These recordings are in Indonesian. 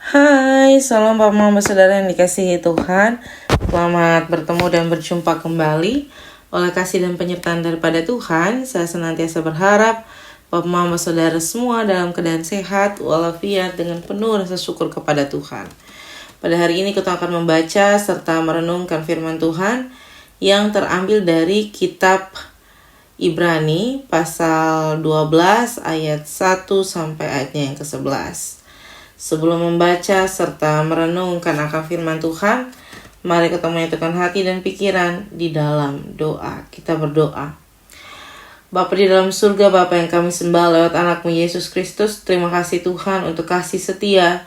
Hai, salam Bapak Mama Saudara yang dikasihi Tuhan. Selamat bertemu dan berjumpa kembali. Oleh kasih dan penyertaan daripada Tuhan, saya senantiasa berharap Bapak Mama Saudara semua dalam keadaan sehat, walafiat, dengan penuh rasa syukur kepada Tuhan. Pada hari ini kita akan membaca serta merenungkan firman Tuhan yang terambil dari kitab Ibrani pasal 12 ayat 1 sampai ayatnya yang ke-11. Sebelum membaca serta merenungkan akan firman Tuhan, mari kita menyatukan hati dan pikiran di dalam doa. Kita berdoa. Bapa di dalam surga, Bapa yang kami sembah lewat anakmu Yesus Kristus, terima kasih Tuhan untuk kasih setia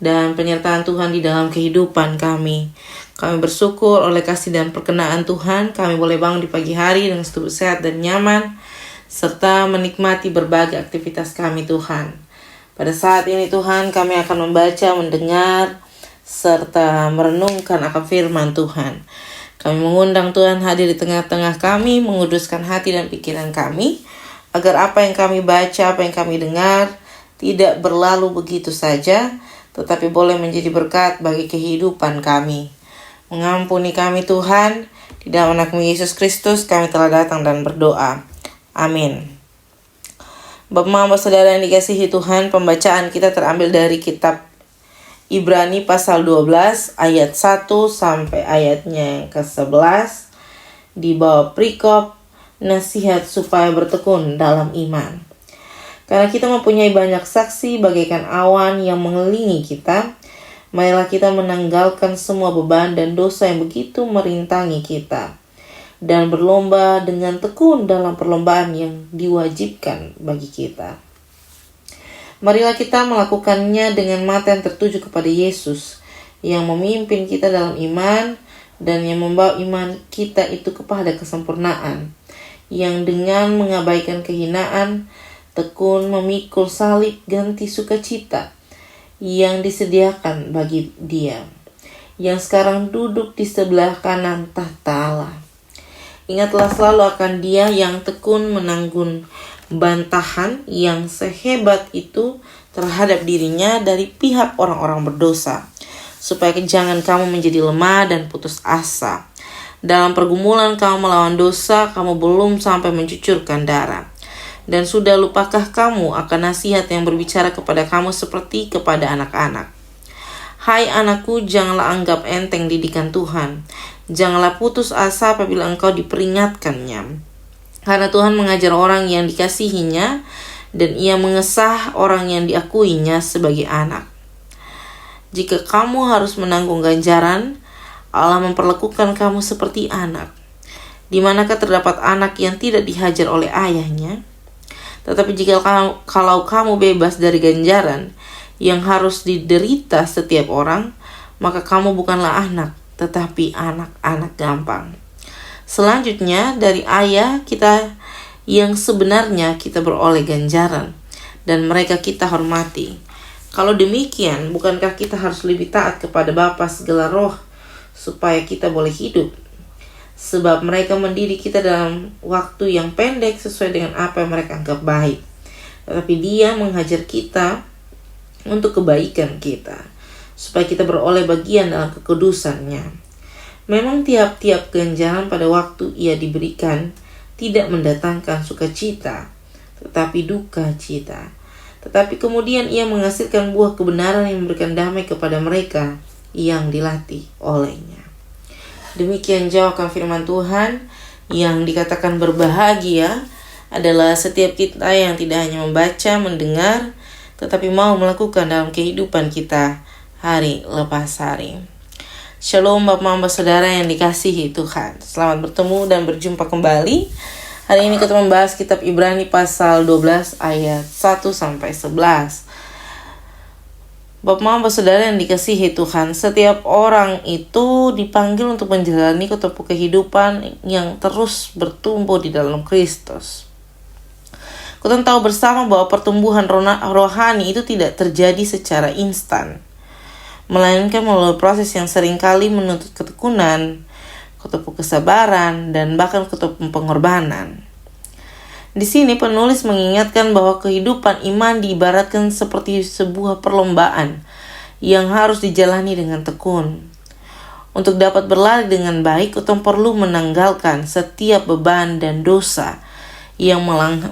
dan penyertaan Tuhan di dalam kehidupan kami. Kami bersyukur oleh kasih dan perkenaan Tuhan, kami boleh bangun di pagi hari dengan tubuh sehat dan nyaman, serta menikmati berbagai aktivitas kami Tuhan. Pada saat ini Tuhan, kami akan membaca, mendengar, serta merenungkan akan firman Tuhan. Kami mengundang Tuhan hadir di tengah-tengah kami, menguduskan hati dan pikiran kami, agar apa yang kami baca, apa yang kami dengar, tidak berlalu begitu saja, tetapi boleh menjadi berkat bagi kehidupan kami. Mengampuni kami Tuhan, di dalam anakmu Yesus Kristus kami telah datang dan berdoa. Amin. Bapak Mama Saudara yang dikasihi Tuhan, pembacaan kita terambil dari kitab Ibrani pasal 12 ayat 1 sampai ayatnya yang ke-11 di bawah perikop nasihat supaya bertekun dalam iman. Karena kita mempunyai banyak saksi bagaikan awan yang mengelilingi kita, marilah kita menanggalkan semua beban dan dosa yang begitu merintangi kita, dan berlomba dengan tekun dalam perlombaan yang diwajibkan bagi kita. Marilah kita melakukannya dengan mata yang tertuju kepada Yesus, yang memimpin kita dalam iman, dan yang membawa iman kita itu kepada kesempurnaan, yang dengan mengabaikan kehinaan, tekun memikul salib ganti sukacita, yang disediakan bagi Dia, yang sekarang duduk di sebelah kanan tahta Allah. Ingatlah selalu akan Dia yang tekun menanggung bantahan yang sehebat itu terhadap dirinya dari pihak orang-orang berdosa, supaya jangan kamu menjadi lemah dan putus asa. Dalam pergumulan kamu melawan dosa, kamu belum sampai mencucurkan darah. Dan sudah lupakah kamu akan nasihat yang berbicara kepada kamu seperti kepada anak-anak? Hai anakku, janganlah anggap enteng didikan Tuhan. Janganlah putus asa apabila engkau diperingatkannya. Karena Tuhan mengajar orang yang dikasihinya, dan Ia mengesah orang yang diakuinya sebagai anak. Jika kamu harus menanggung ganjaran, Allah memperlakukan kamu seperti anak. Di manakah terdapat anak yang tidak dihajar oleh ayahnya? Tetapi kalau kamu bebas dari ganjaran yang harus diderita setiap orang, maka kamu bukanlah anak, tetapi anak-anak gampang. Selanjutnya, dari ayah kita yang sebenarnya kita beroleh ganjaran, dan mereka kita hormati. Kalau demikian, bukankah kita harus lebih taat kepada Bapa segala roh, supaya kita boleh hidup? Sebab mereka mendidik kita dalam waktu yang pendek sesuai dengan apa yang mereka anggap baik. Tetapi Dia menghajar kita untuk kebaikan kita, supaya kita beroleh bagian dalam kekudusannya. Memang tiap-tiap ganjaran pada waktu ia diberikan tidak mendatangkan sukacita, tetapi duka cita. Tetapi kemudian ia menghasilkan buah kebenaran yang memberikan damai kepada mereka yang dilatih olehnya. Demikian jauhkan firman Tuhan. Yang dikatakan berbahagia adalah setiap kita yang tidak hanya membaca, mendengar, tetapi mau melakukan dalam kehidupan kita hari lepas hari. Shalom Bapak Mama Saudara yang dikasihi Tuhan. Selamat bertemu dan berjumpa kembali. Hari ini kita membahas kitab Ibrani pasal 12 ayat 1 sampai 11. Bapak Mama Saudara yang dikasihi Tuhan, setiap orang itu dipanggil untuk menjalani kehidupan yang terus bertumbuh di dalam Kristus. Kita tahu bersama bahwa pertumbuhan rohani itu tidak terjadi secara instan, melainkan melalui proses yang seringkali menuntut ketekunan, kesabaran, dan bahkan pengorbanan. Di sini penulis mengingatkan bahwa kehidupan iman diibaratkan seperti sebuah perlombaan yang harus dijalani dengan tekun. Untuk dapat berlari dengan baik, kita perlu menanggalkan setiap beban dan dosa yang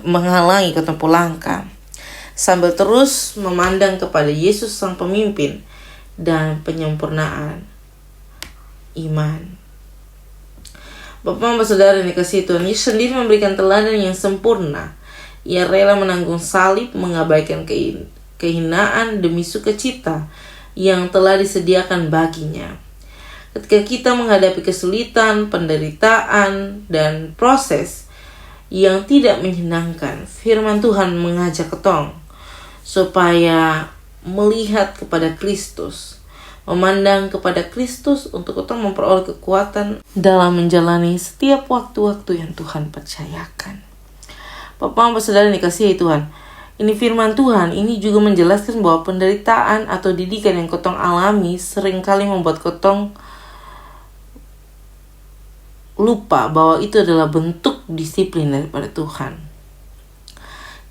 menghalangi kita langkah, sambil terus memandang kepada Yesus sang pemimpin dan penyempurnaan iman. Bapak, saudara yang dikasihi Tuhan, Yesus sendiri memberikan teladan yang sempurna. Ia rela menanggung salib, mengabaikan kehinaan demi sukacita yang telah disediakan baginya. Ketika kita menghadapi kesulitan, penderitaan, dan proses yang tidak menyenangkan, firman Tuhan mengajak ketong supaya melihat kepada Kristus, memandang kepada Kristus untuk kita memperoleh kekuatan dalam menjalani setiap waktu-waktu yang Tuhan percayakan. Bapak, saudara dikasihi Tuhan, ini firman Tuhan ini juga menjelaskan bahwa penderitaan atau didikan yang kotong alami seringkali membuat kotong lupa bahwa itu adalah bentuk disiplin daripada Tuhan.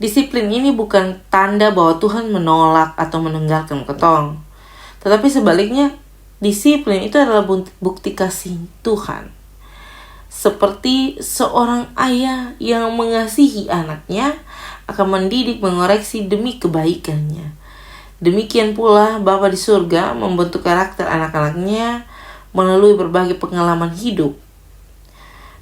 Disiplin ini bukan tanda bahwa Tuhan menolak atau meninggalkan kotong, tetapi sebaliknya, disiplin itu adalah bukti kasih Tuhan. Seperti seorang ayah yang mengasihi anaknya akan mendidik, mengoreksi demi kebaikannya. Demikian pula Bapa di surga membentuk karakter anak-anaknya melalui berbagai pengalaman hidup.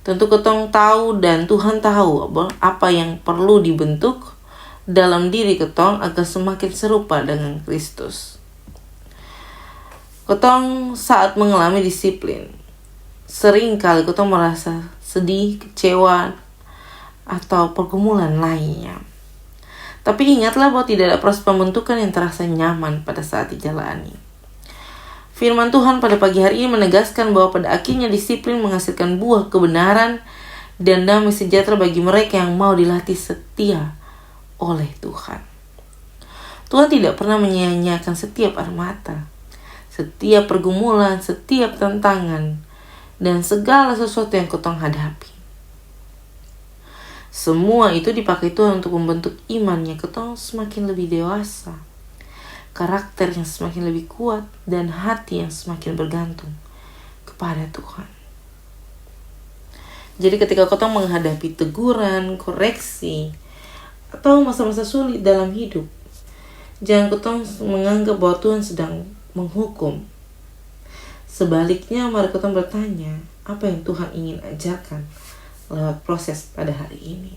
Tentu ketong tahu dan Tuhan tahu apa yang perlu dibentuk dalam diri ketong agar semakin serupa dengan Kristus. Ketong saat mengalami disiplin, sering kali ketong merasa sedih, kecewa, atau pergumulan lainnya. Tapi ingatlah bahwa tidak ada proses pembentukan yang terasa nyaman pada saat dijalani. Firman Tuhan pada pagi hari ini menegaskan bahwa pada akhirnya disiplin menghasilkan buah kebenaran dan damai sejahtera bagi mereka yang mau dilatih setia oleh Tuhan. Tuhan tidak pernah menyia-nyiakan setiap air mata, setiap pergumulan, setiap tantangan, dan segala sesuatu yang kotong hadapi. Semua itu dipakai Tuhan untuk membentuk imannya kotong semakin lebih dewasa, karakter yang semakin lebih kuat, dan hati yang semakin bergantung kepada Tuhan. Jadi ketika kotong menghadapi teguran, koreksi, atau masa-masa sulit dalam hidup, jangan kotong menganggap bahwa Tuhan sedang menghukum. Sebaliknya, mari kita bertanya, apa yang Tuhan ingin ajarkan lewat proses pada hari ini.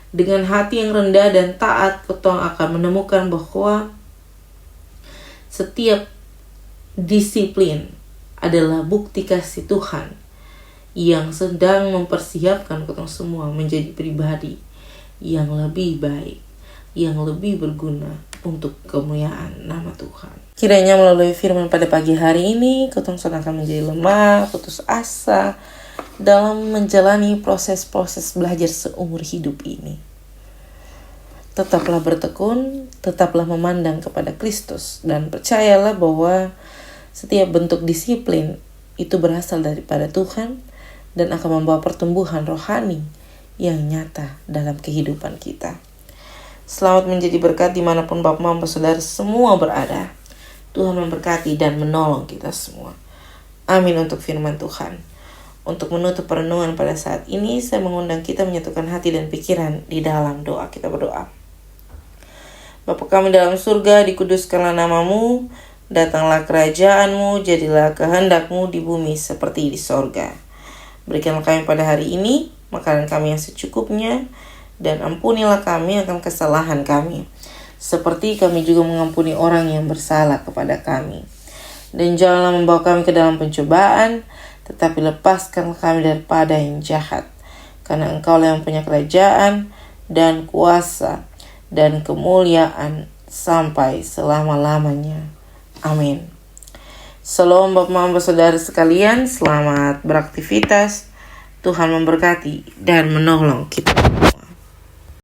Dengan hati yang rendah dan taat, kita akan menemukan bahwa setiap disiplin adalah bukti kasih Tuhan yang sedang mempersiapkan kita semua menjadi pribadi yang lebih baik, yang lebih berguna untuk kemuliaan nama Tuhan. Kiranya melalui firman pada pagi hari ini, ketong akan menjadi lemah, putus asa dalam menjalani proses-proses belajar seumur hidup ini. Tetaplah bertekun, tetaplah memandang kepada Kristus, dan percayalah bahwa setiap bentuk disiplin itu berasal daripada Tuhan dan akan membawa pertumbuhan rohani yang nyata dalam kehidupan kita. Selamat menjadi berkat dimanapun Bapak, Mama, Saudara semua berada. Tuhan memberkati dan menolong kita semua. Amin untuk firman Tuhan. Untuk menutup perenungan pada saat ini, saya mengundang kita menyatukan hati dan pikiran di dalam doa. Kita berdoa. Bapa kami dalam surga, dikuduskanlah namamu, datanglah kerajaanmu, jadilah kehendakmu di bumi seperti di sorga. Berikanlah kami pada hari ini makanan kami yang secukupnya, dan ampunilah kami akan kesalahan kami, seperti kami juga mengampuni orang yang bersalah kepada kami. Dan janganlah membawa kami ke dalam pencobaan, tetapi lepaskanlah kami daripada yang jahat. Karena Engkau-lah yang punya kerajaan dan kuasa dan kemuliaan sampai selama-lamanya. Amin. Shalom Bapak, Mama, Saudara sekalian, selamat beraktivitas. Tuhan memberkati dan menolong kita.